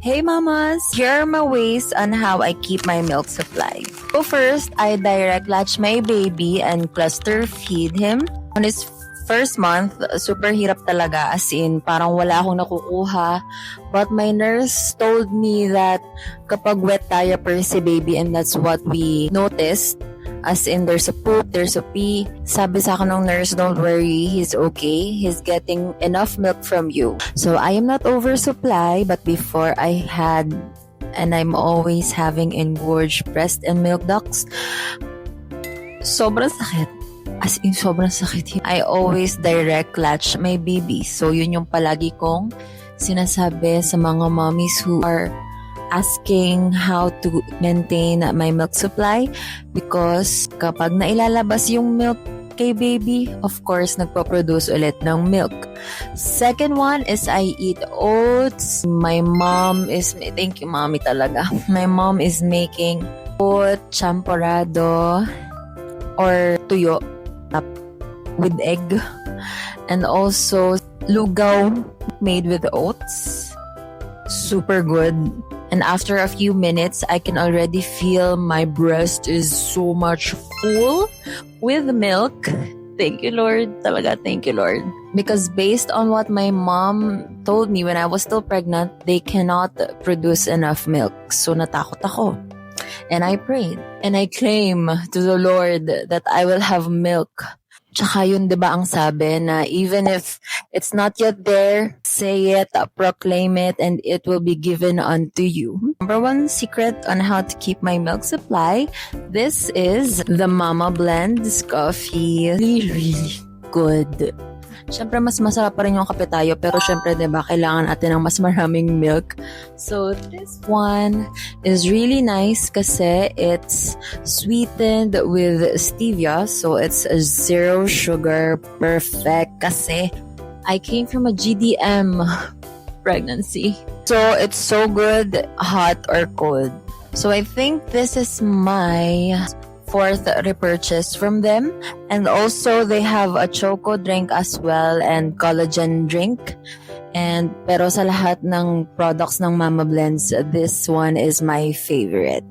Hey mamas! Here are my ways on how I keep my milk supply. So first, I direct latch my baby and cluster feed him. On his first month, super hirap talaga, as in parang wala akong nakukuha. But my nurse told me that kapag wet diaper si baby, and that's what we noticed, as in there's a poop, there's a pee. Sabi sa akin ng nurse, don't worry, he's okay. He's getting enough milk from you. So I am not oversupply, but before I had, and I'm always having engorged breast and milk ducts. Sobrang sakit. As in, sobrang sakit. I always direct latch my baby. So yun yung palagi kong sinasabi sa mga mommies who are asking how to maintain my milk supply, because kapag nailalabas yung milk kay baby, of course, nagpo-produce ulit ng milk. Second one is I eat oats. My mom is, thank you mommy talaga. My mom is making oat champorado or tuyo with egg, and also lugaw made with oats. Super good. And after a few minutes, I can already feel my breast is so much full with milk. Thank you, Lord. Talaga, thank you, Lord. Because based on what my mom told me when I was still pregnant, they cannot produce enough milk. So natakot ako. And I prayed. And I claim to the Lord that I will have milk. Tsaka yun, di ba ang sabi na even if it's not yet there, say it, proclaim it, and it will be given unto you. Number one secret on how to keep my milk supply, this is the Mama Blends coffee. Really, really good. Siyempre, mas masarap pa rin yung kape tayo, pero siyempre, diba, kailangan natin ng mas maraming milk. So, this one is really nice kasi it's sweetened with stevia. So, it's a zero sugar, perfect. Kasi I came from a GDM pregnancy. So, it's so good, hot or cold. So, I think this is my fourth repurchase from them. And also they have a choco drink as well and collagen drink. Pero sa lahat ng products ng Mama Blends, this one is my favorite.